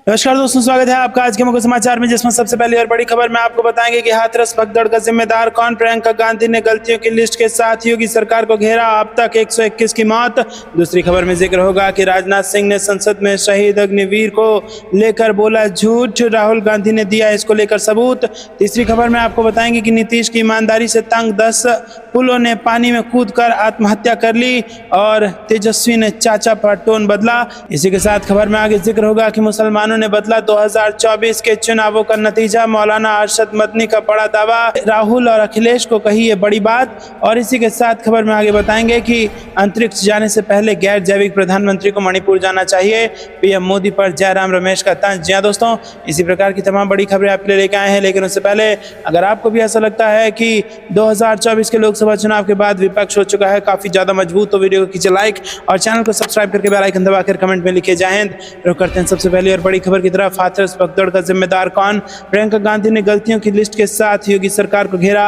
नमस्कार दोस्तों, स्वागत है आपका आज के मुख्य समाचार में, जिसमें सबसे पहली और बड़ी खबर में आपको बताएंगे कि हाथरस भगदड़ का जिम्मेदार कौन। प्रियंका गांधी ने गलतियों की लिस्ट के साथ योगी सरकार को घेरा, अब तक 121 की मौत। दूसरी खबर में जिक्र होगा कि राजनाथ सिंह ने संसद में शहीद अग्निवीर को लेकर बोला झूठ, राहुल गांधी ने दिया इसको लेकर सबूत। तीसरी खबर में आपको बताएंगे कि नीतीश की ईमानदारी से तंग 10 पुलों ने पानी में कूदकर आत्महत्या कर ली और तेजस्वी ने चाचा पर टोन बदला। इसी के साथ खबर में आगे जिक्र होगा कि मुसलमानों ने बदला 2024 के चुनावों का नतीजा, मौलाना अरशद मदनी का बड़ा दावा, राहुल और अखिलेश को कही ये बड़ी बात। और इसी के साथ खबर में आगे बताएंगे कि अंतरिक्ष जाने से पहले गैर जैविक प्रधानमंत्री को मणिपुर जाना चाहिए, पीएम मोदी पर जयराम रमेश का तंज। जी हां दोस्तों, इसी प्रकार की तमाम बड़ी खबरें आपके लिए लेकर आए हैं। लेकिन उससे पहले अगर आपको भी ऐसा लगता है कि 2024 के लोकसभा चुनाव के बाद विपक्ष हो चुका है काफी ज्यादा मजबूत, तो वीडियो को कीजिए लाइक और चैनल को सब्सक्राइब करके बेल आइकन दबाकर कमेंट में लिखिए जय हिंद। रुक करते हैं सबसे पहले और बड़ी खबर की तरफ। हाथरस भगदड़ का जिम्मेदार कौन। प्रियंका गांधी ने गलतियों की लिस्ट के साथ योगी सरकार को घेरा,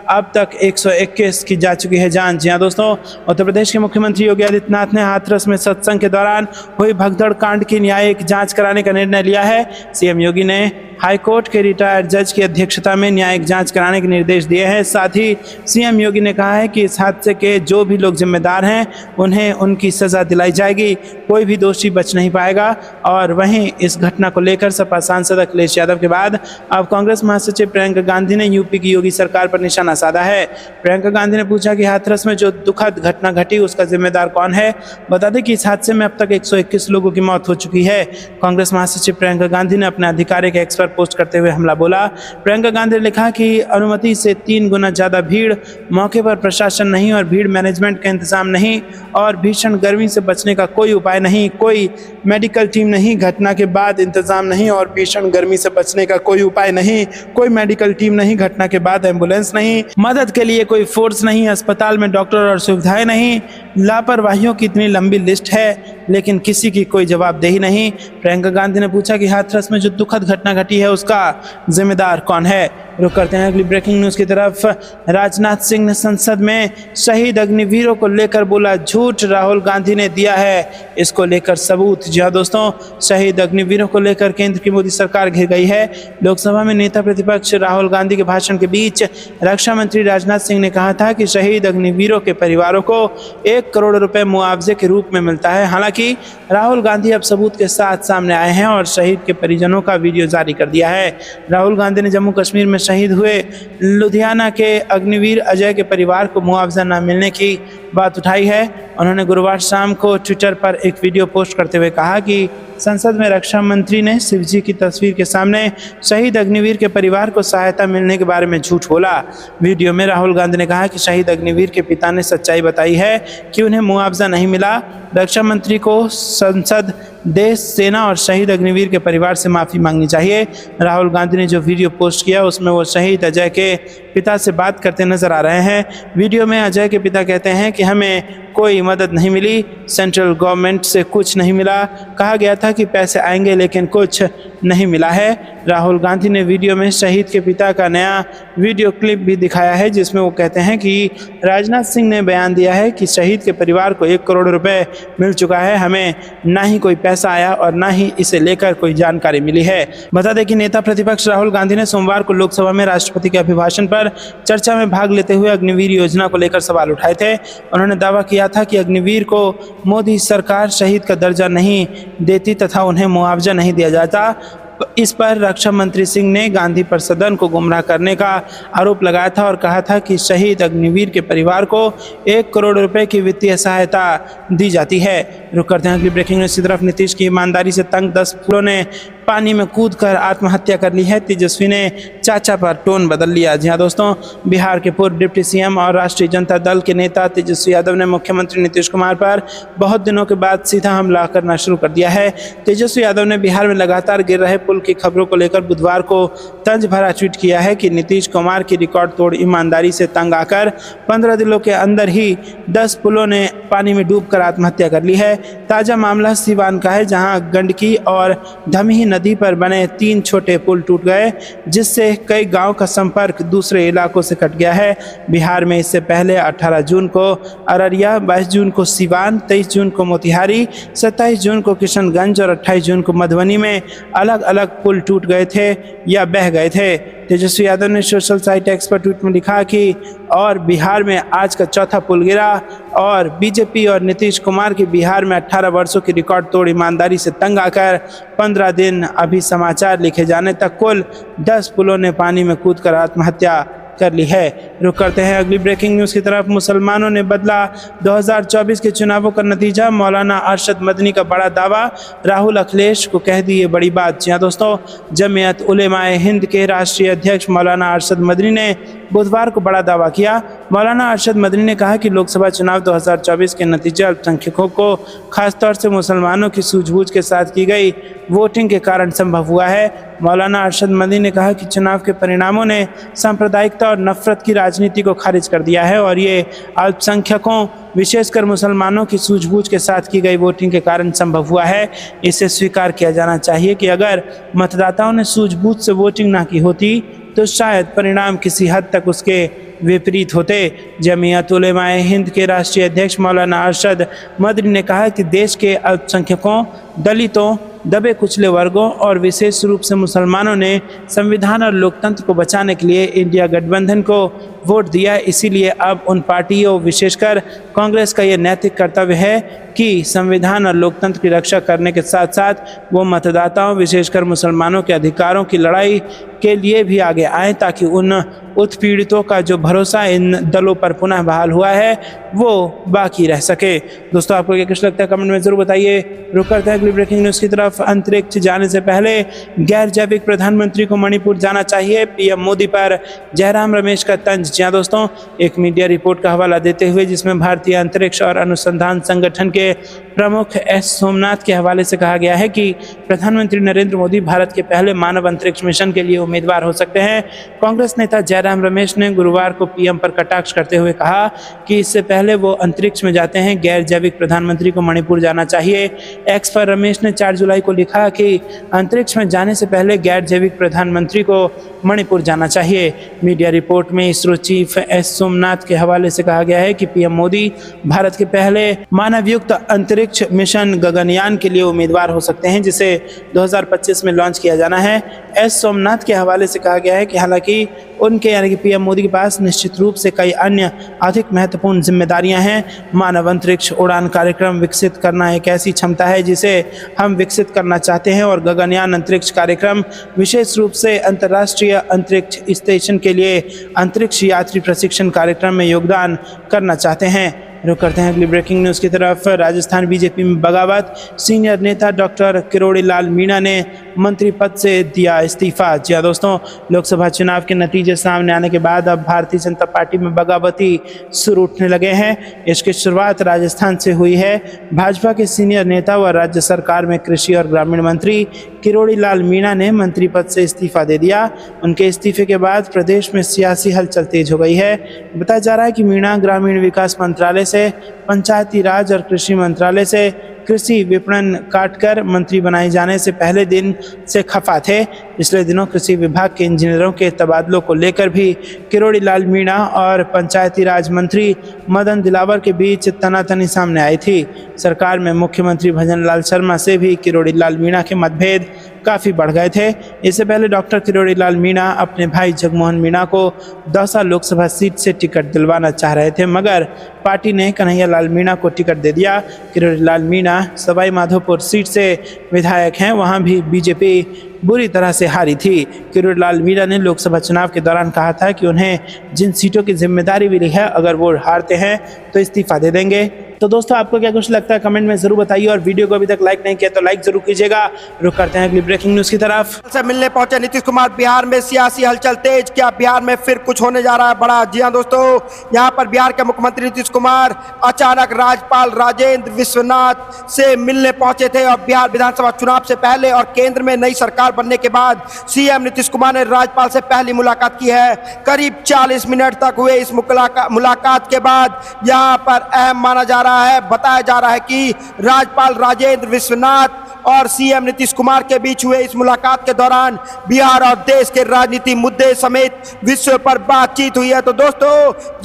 अब तक 121 की जा चुकी है जान। जी हां दोस्तों, उत्तर प्रदेश के मुख्यमंत्री योगी आदित्यनाथ ने हाथरस में सत्संग के दौरान हुई भगदड़ कांड की न्यायिक जांच कराने का निर्णय लिया है। सीएम योगी ने हाईकोर्ट के रिटायर्ड जज की अध्यक्षता में न्यायिक जांच कराने के निर्देश दिए हैं। साथ ही सीएम योगी ने कहा है कि इस हादसे के जो भी लोग जिम्मेदार हैं उन्हें उनकी सजा दिलाई जाएगी, कोई भी दोषी बच नहीं पाएगा। और वहीं इस घटना को लेकर सपा सांसद अखिलेश यादव के बाद अब कांग्रेस महासचिव प्रियंका गांधी ने यूपी की योगी सरकार पर निशाना साधा है। प्रियंका गांधी ने पूछा कि हाथरस में जो दुखद घटना घटी उसका जिम्मेदार कौन है। बता दें कि इस हादसे में अब तक 121 लोगों की मौत हो चुकी है। कांग्रेस महासचिव प्रियंका गांधी ने अपने आधिकारिक एक्स पर पोस्ट करते हुए हमला बोला। प्रियंका गांधी ने लिखा कि अनुमति से 3 गुना ज्यादा भीड़, मौके पर प्रशासन नहीं और भीड़ मैनेजमेंट का इंतजाम नहीं, और भीषण गर्मी से बचने का कोई उपाय नहीं, कोई मेडिकल टीम नहीं, घटना के बाद इंतजाम नहीं और भीषण गर्मी से बचने का कोई उपाय नहीं, कोई मेडिकल टीम नहीं, घटना के बाद एम्बुलेंस नहीं, मदद के लिए कोई फोर्स नहीं, अस्पताल में डॉक्टर और सुविधाएं नहीं, लापरवाहियों की इतनी लंबी लिस्ट है लेकिन किसी की कोई जवाबदेही नहीं। प्रियंका गांधी ने पूछा कि हाथरस में जो दुखद घटना घटी है उसका जिम्मेदार कौन है। रुक करते हैं अगली ब्रेकिंग न्यूज की तरफ। राजनाथ सिंह ने संसद में शहीद अग्निवीरों को लेकर बोला झूठ, राहुल गांधी ने दिया है इसको लेकर सबूत। जी हां दोस्तों, शहीद अग्निवीरों को लेकर केंद्र की मोदी सरकार घिर गई है। लोकसभा में नेता प्रतिपक्ष राहुल गांधी के भाषण के बीच रक्षा मंत्री राजनाथ सिंह ने कहा था कि शहीद अग्निवीरों के परिवारों को 1 करोड़ रुपए मुआवजे के रूप में मिलता है। हालांकि राहुल गांधी अब सबूत के साथ सामने आए हैं और शहीद के परिजनों का वीडियो जारी कर दिया है। राहुल गांधी ने जम्मू कश्मीर में शहीद हुए लुधियाना के अग्निवीर अजय के परिवार को मुआवजा न मिलने की बात उठाई है। उन्होंने गुरुवार शाम को ट्विटर पर एक वीडियो पोस्ट करते हुए कहा कि संसद में रक्षा मंत्री ने शिवजी की तस्वीर के सामने शहीद अग्निवीर के परिवार को सहायता मिलने के बारे में झूठ बोला। वीडियो में राहुल गांधी ने कहा कि शहीद अग्निवीर के पिता ने सच्चाई बताई है कि उन्हें मुआवजा नहीं मिला। रक्षा मंत्री को संसद, देश, सेना और शहीद अग्निवीर के परिवार से माफ़ी मांगनी चाहिए। राहुल गांधी ने जो वीडियो पोस्ट किया उसमें वो शहीद अजय के पिता से बात करते नजर आ रहे हैं। वीडियो में अजय के पिता कहते हैं कि हमें कोई मदद नहीं मिली, सेंट्रल गवर्नमेंट से कुछ नहीं मिला, कहा गया था कि पैसे आएंगे लेकिन कुछ नहीं मिला है। राहुल गांधी ने वीडियो में शहीद के पिता का नया वीडियो क्लिप भी दिखाया है जिसमें वो कहते हैं कि राजनाथ सिंह ने बयान दिया है कि शहीद के परिवार को 1 करोड़ रुपए मिल चुका है, हमें ना ही कोई पैसा आया और ना ही इसे लेकर कोई जानकारी मिली है। बता दें कि नेता प्रतिपक्ष राहुल गांधी ने सोमवार को लोकसभा में राष्ट्रपति के अभिभाषण पर चर्चा में भाग लेते हुए अग्निवीर योजना को लेकर सवाल उठाए थे। उन्होंने दावा किया था कि अग्निवीर को मोदी सरकार शहीद का दर्जा नहीं देती तथा उन्हें मुआवजा नहीं दिया जाता। इस पर रक्षा मंत्री सिंह ने गांधी पर सदन को गुमराह करने का आरोप लगाया था और कहा था कि शहीद अग्निवीर के परिवार को 1 करोड़ रुपए की वित्तीय सहायता दी जाती है। रुक करते हैं अगली ब्रेकिंग न्यूज की तरफ। नीतीश की ईमानदारी से तंग 10 फूलों ने पानी में कूदकर आत्महत्या कर ली है, तेजस्वी ने चाचा पर टोन बदल लिया। जी हां दोस्तों, बिहार के पूर्व डिप्टी सीएम और राष्ट्रीय जनता दल के नेता तेजस्वी यादव ने मुख्यमंत्री नीतीश कुमार पर बहुत दिनों के बाद सीधा हमला करना शुरू कर दिया है। तेजस्वी यादव ने बिहार में लगातार गिर रहे पुल पोल की खबरों को लेकर बुधवार को तंज भरा ट्वीट किया है कि नीतीश कुमार की रिकॉर्ड तोड़ ईमानदारी से तंग आकर 15 दिनों के अंदर ही 10 पुलों ने पानी में डूबकर आत्महत्या कर ली है। ताज़ा मामला सीवान का है, जहां गंडकी और धमही नदी पर बने 3 छोटे पुल टूट गए, जिससे कई गांव का संपर्क दूसरे इलाकों से कट गया है। बिहार में इससे पहले 18 जून को अररिया, 22 जून को सीवान, 23 जून को मोतिहारी, 27 जून को किशनगंज और 28 जून को मधुबनी में अलग अलग पुल टूट गए थे या बह गए थे। तेजस्वी यादव ने सोशल साइट एक्स पर ट्वीट में लिखा कि और बिहार में आज का चौथा पुल गिरा और बीजेपी और नीतीश कुमार की बिहार में 18 वर्षों की रिकॉर्ड तोड़ ईमानदारी से तंग आकर 15 दिन अभी समाचार लिखे जाने तक कुल 10 पुलों ने पानी में कूदकर आत्महत्या कर ली है। रुक करते हैं अगली ब्रेकिंग न्यूज़ की तरफ। मुसलमानों ने बदला 2024 के चुनावों का नतीजा, मौलाना अरशद मदनी का बड़ा दावा, राहुल अखिलेश को कह दी ये बड़ी बात। जी हाँ दोस्तों, जमीयत उलेमाए हिंद के राष्ट्रीय अध्यक्ष मौलाना अरशद मदनी ने बुधवार को बड़ा दावा किया। मौलाना अरशद मदनी ने कहा कि लोकसभा चुनाव 2024 के नतीजे अल्पसंख्यकों को, खासतौर से मुसलमानों की सूझबूझ के साथ की गई वोटिंग के कारण संभव हुआ है। मौलाना अरशद मदनी ने कहा कि चुनाव के परिणामों ने सांप्रदायिकता और नफरत की राजनीति को खारिज कर दिया है और ये अल्पसंख्यकों, विशेषकर मुसलमानों की सूझबूझ के साथ की गई वोटिंग के कारण संभव हुआ है। इसे स्वीकार किया जाना चाहिए कि अगर मतदाताओं ने सूझबूझ से वोटिंग ना की होती तो शायद परिणाम किसी हद तक उसके विपरीत होते। जमीयत उलेमाए हिंद के राष्ट्रीय अध्यक्ष मौलाना अरशद मदनी ने कहा कि देश के अल्पसंख्यकों, दलितों, दबे कुचले वर्गों और विशेष रूप से मुसलमानों ने संविधान और लोकतंत्र को बचाने के लिए इंडिया गठबंधन को वोट दिया। इसीलिए अब उन पार्टियों, विशेषकर कांग्रेस का यह नैतिक कर्तव्य है कि संविधान और लोकतंत्र की रक्षा करने के साथ साथ वो मतदाताओं, विशेषकर मुसलमानों के अधिकारों की लड़ाई के लिए भी आगे आएँ, ताकि उन उत्पीड़ितों का जो भरोसा इन दलों पर पुनः बहाल हुआ है वो बाकी रह सके। दोस्तों, आपको क्या कुछ लगता है कमेंट में जरूर बताइए। रुक करते हैं अगली ब्रेकिंग न्यूज़ की तरफ। अंतरिक्ष जाने से पहले गैर जैविक प्रधानमंत्री को मणिपुर जाना चाहिए, पीएम मोदी पर जयराम रमेश का तंज। जी हाँ दोस्तों, एक मीडिया रिपोर्ट का हवाला देते हुए जिसमें भारतीय अंतरिक्ष और अनुसंधान संगठन के प्रमुख एस सोमनाथ के हवाले से कहा गया है कि प्रधानमंत्री नरेंद्र मोदी भारत के पहले मानव अंतरिक्ष मिशन के लिए उम्मीदवार हो सकते हैं। कांग्रेस नेता जयराम रमेश ने गुरुवार को पीएम पर कटाक्ष करते हुए कहा कि इससे पहले वो अंतरिक्ष में जाते हैं, गैर जैविक प्रधानमंत्री को मणिपुर जाना चाहिए। एक्स पर रमेश ने 4 जुलाई को लिखा कि अंतरिक्ष में जाने से पहले गैर जैविक प्रधानमंत्री को मणिपुर जाना चाहिए। मीडिया रिपोर्ट में इसरो चीफ एस सोमनाथ के हवाले से कहा गया है कि पीएम मोदी भारत के पहले मानवयुक्त अंतरिक्ष मिशन गगनयान के लिए उम्मीदवार हो सकते हैं, जिसे 2025 में लॉन्च किया जाना है। एस सोमनाथ के हवाले से कहा गया है कि हालांकि उनके यानी कि पीएम मोदी के पास निश्चित रूप से कई अन्य अधिक महत्वपूर्ण जिम्मेदारियां हैं। मानव अंतरिक्ष उड़ान कार्यक्रम विकसित करना एक ऐसी क्षमता है जिसे हम विकसित करना चाहते हैं और गगनयान अंतरिक्ष कार्यक्रम विशेष रूप से अंतर्राष्ट्रीय अंतरिक्ष स्टेशन के लिए अंतरिक्ष यात्री प्रशिक्षण कार्यक्रम में योगदान करना चाहते हैं। रुक करते हैं अगली ब्रेकिंग न्यूज़ की तरफ। राजस्थान बीजेपी में बगावत, सीनियर नेता डॉक्टर किरोड़ी लाल मीणा ने मंत्री पद से दिया इस्तीफा। जी हाँ दोस्तों, लोकसभा चुनाव के नतीजे सामने आने के बाद अब भारतीय जनता पार्टी में बगावती सुर उठने लगे हैं। इसकी शुरुआत राजस्थान से हुई है। भाजपा के सीनियर नेता व राज्य सरकार में कृषि और ग्रामीण मंत्री किरोड़ी लाल मीणा ने मंत्री पद से इस्तीफा दे दिया। उनके इस्तीफे के बाद प्रदेश में सियासी हलचल तेज हो गई है। बताया जा रहा है कि मीणा ग्रामीण विकास मंत्रालय से, पंचायती राज और कृषि मंत्रालय से कृषि विपणन काटकर मंत्री बनाए जाने से पहले दिन से खफा थे। पिछले दिनों कृषि विभाग के इंजीनियरों के तबादलों को लेकर भी किरोड़ी लाल मीणा और पंचायती राज मंत्री मदन दिलावर के बीच तनातनी सामने आई थी। सरकार में मुख्यमंत्री भजन लाल शर्मा से भी किरोड़ी लाल मीणा के मतभेद काफ़ी बढ़ गए थे। इससे पहले डॉक्टर किरोड़ी लाल मीणा अपने भाई जगमोहन मीणा को दौसा लोकसभा सीट से टिकट दिलवाना चाह रहे थे, मगर पार्टी ने कन्हैया लाल मीणा को टिकट दे दिया। किरोड़ी लाल मीणा सवाई माधोपुर सीट से विधायक हैं, वहां भी बीजेपी बुरी तरह से हारी थी। किरोड़ी लाल मीणा ने लोकसभा चुनाव के दौरान कहा था कि उन्हें जिन सीटों की जिम्मेदारी मिली है, अगर वो हारते हैं तो इस्तीफा दे देंगे। तो दोस्तों आपको क्या कुछ लगता है कमेंट में जरूर बताइए, और वीडियो को अभी तक लाइक नहीं किया तो लाइक जरूर कीजिएगा। रुक करते हैं अगली ब्रेकिंग न्यूज की तरफ। से मिलने पहुंचे नीतीश कुमार। बिहार में सियासी हलचल तेज, क्या बिहार में फिर कुछ होने जा रहा है बड़ा? जी हां दोस्तों, यहां पर बिहार के मुख्यमंत्री नीतीश कुमार अचानक राज्यपाल राजेंद्र विश्वनाथ से मिलने पहुंचे थे, और बिहार विधानसभा चुनाव से पहले और केंद्र में नई सरकार बनने के बाद सीएम नीतीश कुमार ने राज्यपाल से पहली मुलाकात की है। करीब 40 मिनट तक हुए इस मुलाकात के बाद यहां पर अहम माना जा रहा है, बताया जा रहा है कि राज्यपाल राजेंद्र विश्वनाथ और सीएम नीतीश कुमार के बीच हुए इस मुलाकात के दौरान बिहार और देश के राजनीतिक मुद्दे समेत विषय पर बातचीत हुई है। तो दोस्तों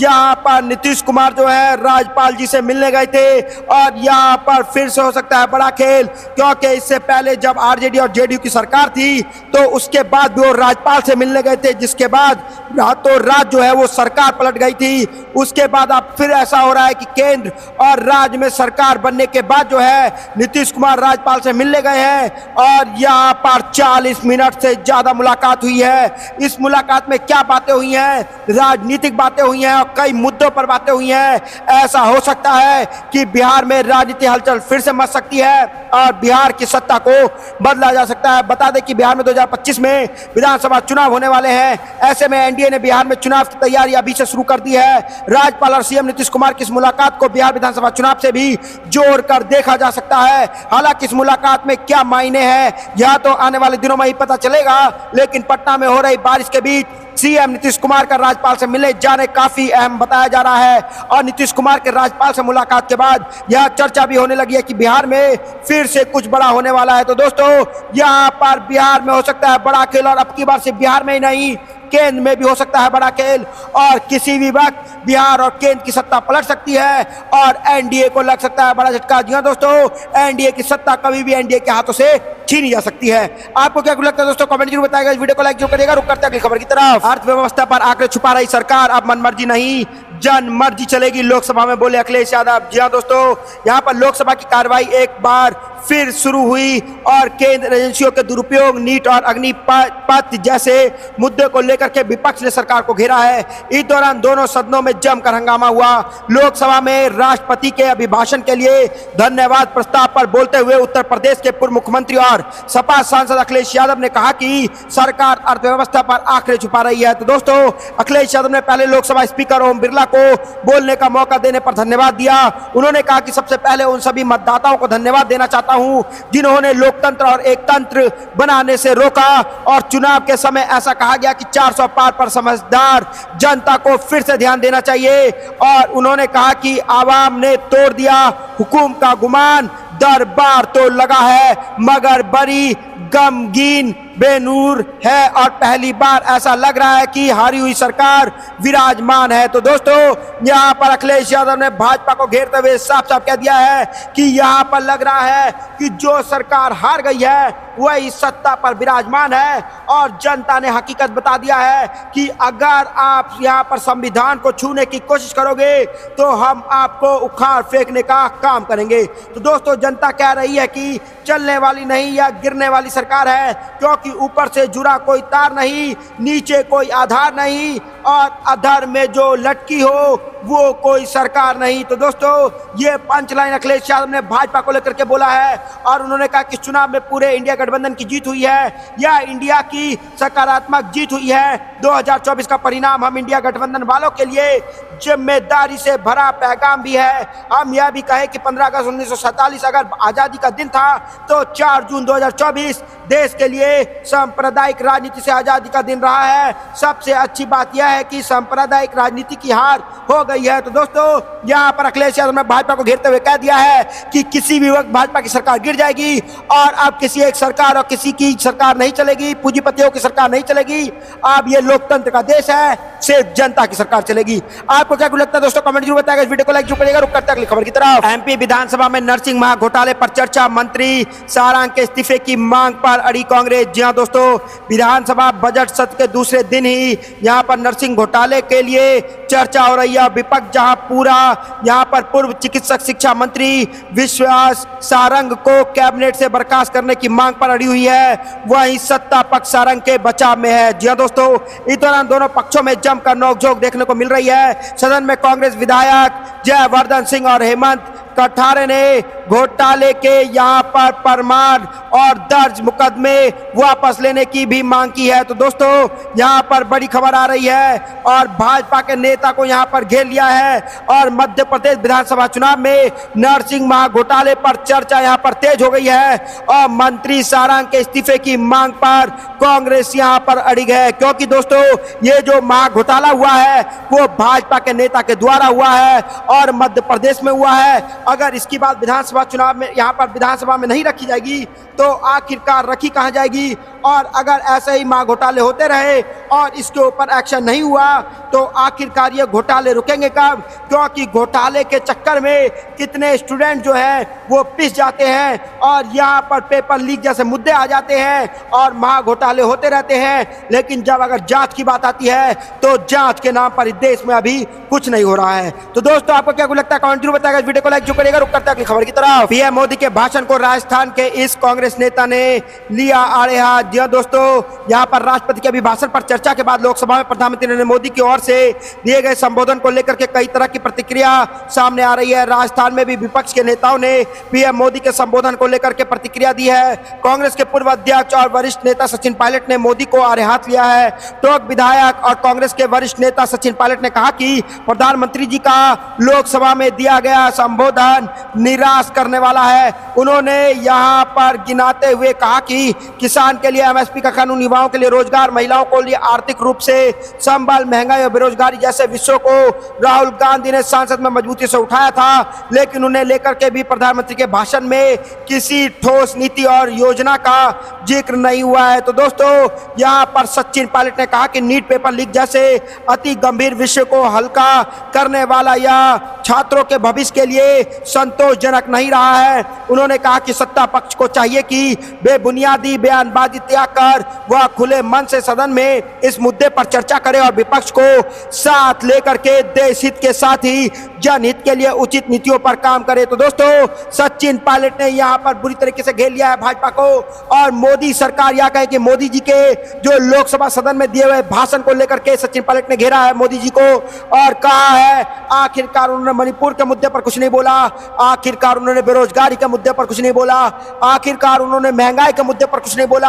यहां पर नीतीश कुमार जो है राज्यपाल जी से मिलने गए थे, और यहां पर फिर से हो सकता है बड़ा खेल, क्योंकि इससे पहले जब आरजेडी और जेडीयू की सरकार थी तो उसके बाद भी वो राज्यपाल से मिलने गए थे, जिसके बाद रातों रात जो है वो सरकार पलट गई थी। उसके बाद अब फिर ऐसा हो रहा है कि केंद्र और राज्य में सरकार बनने के बाद जो है नीतीश कुमार राज्यपाल से मिलने गए हैं, और यहाँ पर 40 मिनट से ज्यादा मुलाकात हुई है। इस मुलाकात में क्या बातें हुई हैं? राजनीतिक बातें हुई हैं और कई मुद्दों पर बातें हुई हैं। ऐसा हो सकता है कि बिहार में राजनीतिक हलचल फिर से मच सकती है और बिहार की सत्ता को बदला जा सकता है। बता दें कि बिहार में 2025 में विधानसभा चुनाव होने वाले हैं। ऐसे में एनडीए ने बिहार में चुनाव की तैयारी अभी से शुरू कर दी है। राज्यपाल और सीएम नीतीश कुमार की इस मुलाकात को बिहार विधानसभा चुनाव से भी जोड़कर देखा जा सकता है। हालांकि इस मुलाकात में क्या मायने हैं यह तो आने वाले दिनों में ही पता चलेगा, लेकिन पटना में हो रही बारिश के बीच सीएम नीतीश कुमार का राज्यपाल से मिलने जाने काफी अहम बताया जा रहा है। और नीतीश कुमार के राज्यपाल से मुलाकात के बाद यह चर्चा भी होने लगी है कि बिहार में फिर से कुछ बड़ा होने वाला है। तो दोस्तों यहाँ पर बिहार में हो सकता है बड़ा खेल, और अब की बार सिर्फ बिहार में ही नहीं केंद्र में भी हो सकता है बड़ा खेल, और किसी भी वक्त बिहार और केंद्र की सत्ता पलट सकती है और एनडीए को लग सकता है बड़ा झटका। जी हाँ दोस्तों, एनडीए की सत्ता कभी भी एनडीए के हाथों से छीनी जा सकती है। आपको क्या लगता है दोस्तों? कमेंट जरूर बताइएगा। इस वीडियो को लाइक जरूर करिएगा। रुक करते हैं अगली खबर की तरफ। अर्थव्यवस्था पर आंकड़े छुपा रही सरकार, अब मनमर्जी नहीं जन मर्जी चलेगी, लोकसभा में बोले अखिलेश यादव। जी हाँ दोस्तों, यहाँ पर लोकसभा की कार्रवाई एक बार फिर शुरू हुई और केंद्र एजेंसियों के दुरुपयोग, नीट और अग्निपथ जैसे मुद्दे को लेकर के विपक्ष ने सरकार को घेरा है। इस दौरान दोनों सदनों में जमकर हंगामा हुआ। लोकसभा में राष्ट्रपति के अभिभाषण के लिए धन्यवाद प्रस्ताव पर बोलते हुए उत्तर प्रदेश के पूर्व मुख्यमंत्री और सपा सांसद अखिलेश यादव ने कहा कि सरकार अर्थव्यवस्था पर आंकड़े छुपा रही है। तो दोस्तों अखिलेश यादव ने पहले लोकसभा स्पीकर ओम बिरला को बोलने का मौका देने पर धन्यवाद दिया। उन्होंने कहा कि सबसे पहले उन सभी मतदाताओं को धन्यवाद देना चाहता हूं जिन्होंने लोकतंत्र और एक तंत्र बनाने से रोका, और चुनाव के समय ऐसा कहा गया कि 400 पार पर समझदार जनता को फिर से ध्यान देना चाहिए। और उन्होंने कहा कि आवाम ने तोड़ दिया हुकूमत का गुमान, दरबार तो लगा है मगर बड़ी गमगीन बेनूर है, और पहली बार ऐसा लग रहा है कि हारी हुई सरकार विराजमान है। तो दोस्तों यहां पर अखिलेश यादव ने भाजपा को घेरते हुए साफ साफ कह दिया है कि यहां पर लग रहा है कि जो सरकार हार गई है वही सत्ता पर विराजमान है, और जनता ने हकीकत बता दिया है कि अगर आप यहां पर संविधान को छूने की कोशिश करोगे तो हम आपको उखाड़ फेंकने का काम करेंगे। तो दोस्तों जनता कह रही है कि चलने वाली नहीं या गिरने वाली सरकार है, क्योंकि ऊपर से जुड़ा कोई तार नहीं, नीचे कोई आधार नहीं, और अधर में जो लटकी हो वो कोई सरकार नहीं। तो दोस्तों ये पंचलाइन अखिलेश यादव ने भाजपा को लेकर के बोला है, और उन्होंने कहा कि चुनाव में पूरे इंडिया गठबंधन की जीत हुई है, यह इंडिया की सकारात्मक जीत हुई है। 2024 का परिणाम हम इंडिया गठबंधन वालों के लिए जिम्मेदारी से भरा पैगाम भी है। हम यह भी कहें कि 15 अगस्त 1947 अगर आज़ादी का दिन था तो 4 जून 2024 देश के लिए सांप्रदायिक राजनीति से आज़ादी का दिन रहा है। सबसे अच्छी बात यह है कि सांप्रदायिक राजनीति की हार हो गई है। तो दोस्तों यहाँ पर अखिलेश यादव ने भाजपा को घेरते हुए कह दिया है कि किसी भी वक्त भाजपा की सरकार गिर जाएगी, और अब किसी एक सरकार और किसी की सरकार नहीं चलेगी, पूंजीपतियों की सरकार नहीं चलेगी। अब ये लोकतंत्र का देश है, सिर्फ जनता की सरकार चलेगी। आपको क्या लगता है दोस्तों? कमेंट जरूर बताइएगा। इस वीडियो को लाइक जरूर करिएगा। रुक करते हैं अगली खबर की तरफ। एमपी विधानसभा में नरसिंह महा घोटाले पर चर्चा, मंत्री सारंग के इस्तीफे की मांग पर अड़ी कांग्रेस। जी हां दोस्तों, विधानसभा बजट सत्र के दूसरे दिन ही यहां पर नरसिंह घोटाले के लिए चर्चा हो रही है। विपक्ष जहां पूरा यहां पर पूर्व चिकित्सक शिक्षा मंत्री विश्वास सारंग को कैबिनेट से बर्खास्त करने की मांग पर अड़ी हुई है, वहीं सत्ता पक्ष सारंग के बचाव में है। जी हां दोस्तों, इस दौरान दोनों पक्षों में जमकर नोकझोंक देखने को मिल रही है। सदन में कांग्रेस विधायक जयवर्धन सिंह और हेमंत कठारे ने घोटाले के यहाँ पर परमार और दर्ज मुकदमे वापस लेने की भी मांग की है। तो दोस्तों यहाँ पर बड़ी खबर आ रही है और भाजपा के नेता को यहाँ पर घेर लिया है और मध्य प्रदेश विधानसभा चुनाव में नरसिंह घोटाले पर चर्चा यहाँ पर तेज हो गई है और मंत्री सारंग के इस्तीफे की मांग पर कांग्रेस यहाँ पर अड़िग है, क्योंकि दोस्तों ये जो घोटाला हुआ है वो भाजपा के नेता के द्वारा हुआ है और मध्य प्रदेश में हुआ है। अगर इसकी बात विधानसभा चुनाव में यहाँ पर विधानसभा में नहीं रखी जाएगी तो आखिरकार रखी कहाँ जाएगी। और अगर ऐसे ही घोटाले होते रहे और इसके ऊपर एक्शन नहीं हुआ तो आखिरकार ये घोटाले रुकेंगे कब, क्योंकि घोटाले के चक्कर में कितने स्टूडेंट जो हैं वो पिस जाते हैं और यहाँ पर पेपर लीक जैसे मुद्दे आ जाते हैं और घोटाले होते रहते हैं। लेकिन जब अगर जांच की बात आती है तो जांच के नाम पर इस देश में अभी कुछ नहीं हो रहा है। तो दोस्तों आपको क्या लगता है कमेंट जरूर बताएगा। इस वीडियो को लाइक जो करेगा। रुक करते हैं अगली खबर की तरफ। पीएम मोदी के भाषण को राजस्थान के इस कांग्रेस नेता ने लिया आड़े हाथ। जी दोस्तों यहाँ पर राष्ट्रपति के अभिभाषण पर चर्चा के बाद लोकसभा में प्रधानमंत्री नरेंद्र मोदी की ओर से दिए गए संबोधन को लेकर के कई तरह की प्रतिक्रिया सामने आ रही है। राजस्थान में भी विपक्ष के नेताओं ने पीएम मोदी के संबोधन को लेकर के प्रतिक्रिया दी है। कांग्रेस के पूर्व अध्यक्ष और वरिष्ठ नेता सचिन पायलट ने मोदी को आड़े हाथ लिया है। टोंक विधायक और कांग्रेस के वरिष्ठ नेता सचिन पायलट ने कहा कि प्रधानमंत्री जी का लोकसभा में दिया गया संबोधन निराश करने वाला है। उन्होंने यहाँ पर गिनाते हुए कहा कि किसान के लिए एमएसपी का कानून, युवाओं के लिए रोजगार, महिलाओं को लिए आर्थिक रूप से संबल, महंगाई और बेरोजगारी जैसे विषयों को राहुल गांधी ने संसद में मजबूती से उठाया था, लेकिन उन्हें लेकर के भी प्रधानमंत्री के भाषण में किसी ठोस नीति और योजना का जिक्र नहीं हुआ है। तो दोस्तों यहाँ पर सचिन पायलट ने कहा कि नीट पेपर लीक जैसे अति गंभीर विषय को हल्का करने वाला यह छात्रों के भविष्य के लिए संतोषजनक नहीं रहा है। उन्होंने कहा कि सत्ता पक्ष को चाहिए कि बेबुनियादी बयानबाजी त्याग कर वह खुले मन से सदन में इस मुद्दे पर चर्चा करे और विपक्ष को साथ लेकर के देश हित के साथ ही जनहित के लिए उचित नीतियों पर काम करे। तो दोस्तों सचिन पायलट ने यहाँ पर बुरी तरीके से घेर लिया है भाजपा को और मोदी सरकार यह कहे कि मोदी जी के जो लोकसभा सदन में दिए हुए भाषण को लेकर के सचिन पायलट ने घेरा है मोदी जी को और कहा है आखिरकार उन्होंने मणिपुर के मुद्दे पर कुछ नहीं बोला, आखिरकार उन्होंने बेरोजगारी के मुद्दे पर कुछ नहीं बोला, आखिरकार उन्होंने महंगाई के मुद्दे पर कुछ नहीं बोला,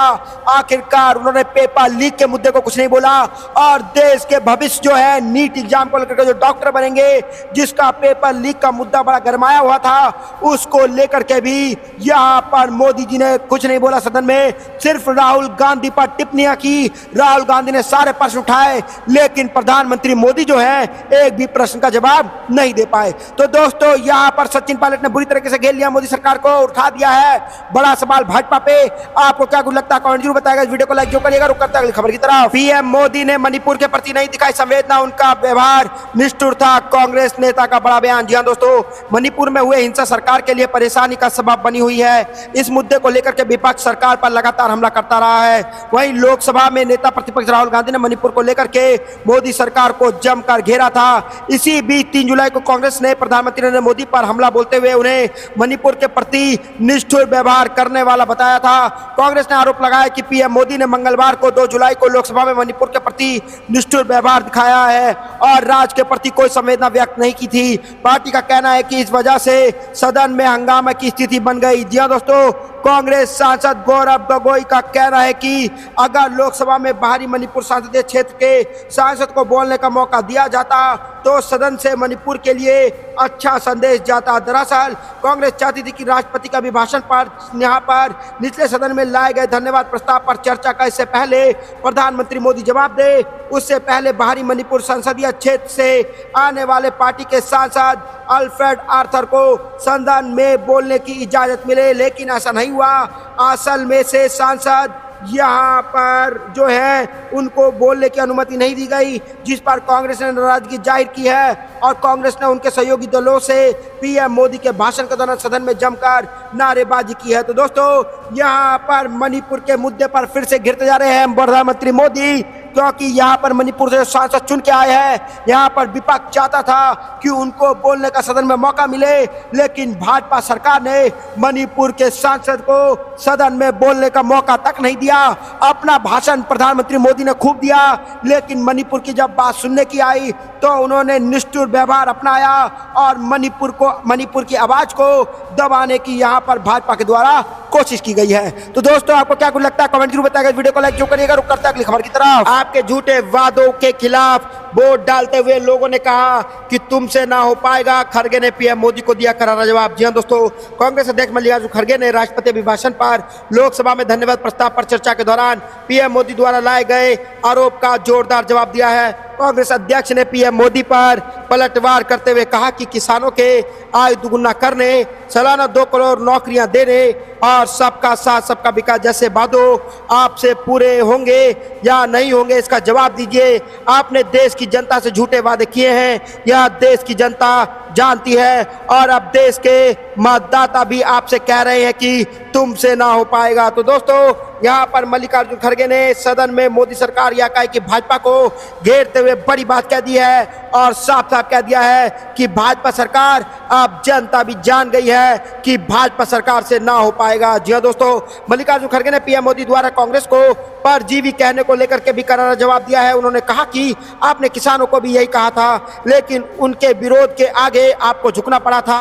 आखिरकार उन्होंने पेपर लीक के मुद्दे को कुछ नहीं बोला और देश के भविष्य जो है नीट एग्जाम को लेकर के जो डॉक्टर बनेंगे जिसका पेपर लीक का मुद्दा बड़ा गरमाया हुआ था उसको लेकर के भी यहाँ पर मोदी जी ने कुछ नहीं बोला। सदन में सिर्फ राहुल गांधी पर टिप्पणियां की, राहुल गांधी ने सारे प्रश्न उठाए लेकिन प्रधानमंत्री मोदी जो है एक भी प्रश्न का जवाब नहीं दे पाए। तो दोस्तों यहाँ पर सचिन पायलट ने बुरी तरीके से घेर लिया मोदी सरकार को, उठा दिया है बड़ा सवाल भाजपा पे। आपको क्या कुछ लगता है कमेंट जरूर बताएगा। इस वीडियो को लाइक जो करिएगा। रुक करते हैं अगली खबर की तरफ। पीएम मोदी ने मणिपुर के प्रति नहीं दिखाई संवेदना, उनका व्यवहार निष्ठुर था, कांग्रेस नेता का बड़ा बयान। जी हां दोस्तों मणिपुर में हुए हिंसा सरकार के लिए परेशानी का सबब बनी हुई है। इस मुद्दे को लेकर के विपक्ष सरकार पर लगातार हमला करता रहा है। वहीं लोकसभा में नेता प्रतिपक्ष राहुल गांधी ने मणिपुर को लेकर के मोदी सरकार को जमकर घेरा था। इसी बीच 3 जुलाई को कांग्रेस ने प्रधानमंत्री नरेंद्र मोदी पर हमला बोलते हुए उन्हें मणिपुर के प्रति निष्ठुर व्यवहार करने वाला बताया था। कांग्रेस ने आरोप लगाया कि पीएम मोदी ने मंगलवार को 2 जुलाई को लोकसभा में मणिपुर के प्रति निष्ठुर व्यवहार दिखाया है और राज्य के प्रति कोई संवेदना व्यक्त नहीं की थी। पार्टी का कहना है कि इस वजह से सदन में हंगामा की स्थिति बन गई। जी हां दोस्तों कांग्रेस सांसद गौरव गोगोई का कहना है कि अगर लोकसभा में बाहरी मणिपुर संसदीय क्षेत्र के सांसद को बोलने का मौका दिया जाता तो सदन से मणिपुर के लिए अच्छा संदेश जाता। दरअसल कांग्रेस चाहती थी कि राष्ट्रपति का अभिभाषण पर यहाँ पर निचले सदन में लाए गए धन्यवाद प्रस्ताव पर चर्चा का इससे पहले प्रधानमंत्री मोदी जवाब दे। उससे पहले बाहरी मणिपुर संसदीय क्षेत्र से आने वाले पार्टी के सांसद अल्फ्रेड आर्थर को सदन में बोलने की इजाजत मिले, लेकिन ऐसा नहीं हुआ। असल में से सांसद यहाँ पर जो है उनको बोलने की अनुमति नहीं दी गई, जिस पर कांग्रेस ने नाराजगी जाहिर की है और कांग्रेस ने उनके सहयोगी दलों से पीएम मोदी के भाषण के दौरान सदन में जमकर नारेबाजी की है। तो दोस्तों यहाँ पर मणिपुर के मुद्दे पर फिर से घिरते जा रहे हैं प्रधानमंत्री मोदी। क्योंकि यहाँ पर मणिपुर से सांसद चुन के आए हैं। यहाँ पर विपक्ष चाहता था कि उनको बोलने का सदन में मौका मिले, लेकिन भाजपा सरकार ने मणिपुर के सांसद को सदन में बोलने का मौका तक नहीं दिया। अपना भाषण प्रधानमंत्री मोदी ने खूब दिया, लेकिन मणिपुर की जब बात सुनने की आई तो उन्होंने निष्ठुर व्यवहार अपनाया और मणिपुर की आवाज को दबाने की यहाँ पर भाजपा के द्वारा कोशिश की गई है। तो दोस्तों, आपको क्या कुछ लगता है कमेंट जरूर बताइएगा। वीडियो को लाइक जो करिएगा। रुक करते हैं अगली खबर की तरफ। आपके झूठे वादों के खिलाफ वोट डालते हुए लोगों ने कहा कि तुमसे ना हो पाएगा। खड़गे ने पीएम मोदी को दिया करारा जवाब। जी हां दोस्तों, कांग्रेस अध्यक्ष मल्लिकार्जुन खड़गे ने राष्ट्रपति अभिभाषण पर लोकसभा में धन्यवाद प्रस्ताव पर चर्चा के दौरान पीएम मोदी द्वारा लाए गए आरोप का जोरदार जवाब दिया है। कांग्रेस अध्यक्ष ने पीएम मोदी पर पलटवार करते हुए कहा कि किसानों के आय दुगुना करने, सालाना 2 करोड़ नौकरियां देने और सबका साथ सबका विकास जैसे वादों आपसे पूरे होंगे या नहीं होंगे, इसका जवाब दीजिए। आपने देश की जनता से झूठे वादे किए हैं, यह देश की जनता जानती है और अब देश के मतदाता भी आपसे कह रहे हैं कि तुमसे ना हो पाएगा। तो दोस्तों, यहाँ पर मल्लिकार्जुन खड़गे ने सदन में मोदी सरकार या कहे कि भाजपा को घेरते हुए बड़ी बात कह दी है और साफ साफ कह दिया है कि भाजपा सरकार, अब जनता भी जान गई है कि भाजपा सरकार से ना हो पाएगा। जी हाँ दोस्तों, मल्लिकार्जुन खड़गे ने पीएम मोदी द्वारा कांग्रेस को परजीवी कहने को लेकर के भी करारा जवाब दिया है। उन्होंने कहा कि आपने किसानों को भी यही कहा था, लेकिन उनके विरोध के आगे आपको झुकना पड़ा था।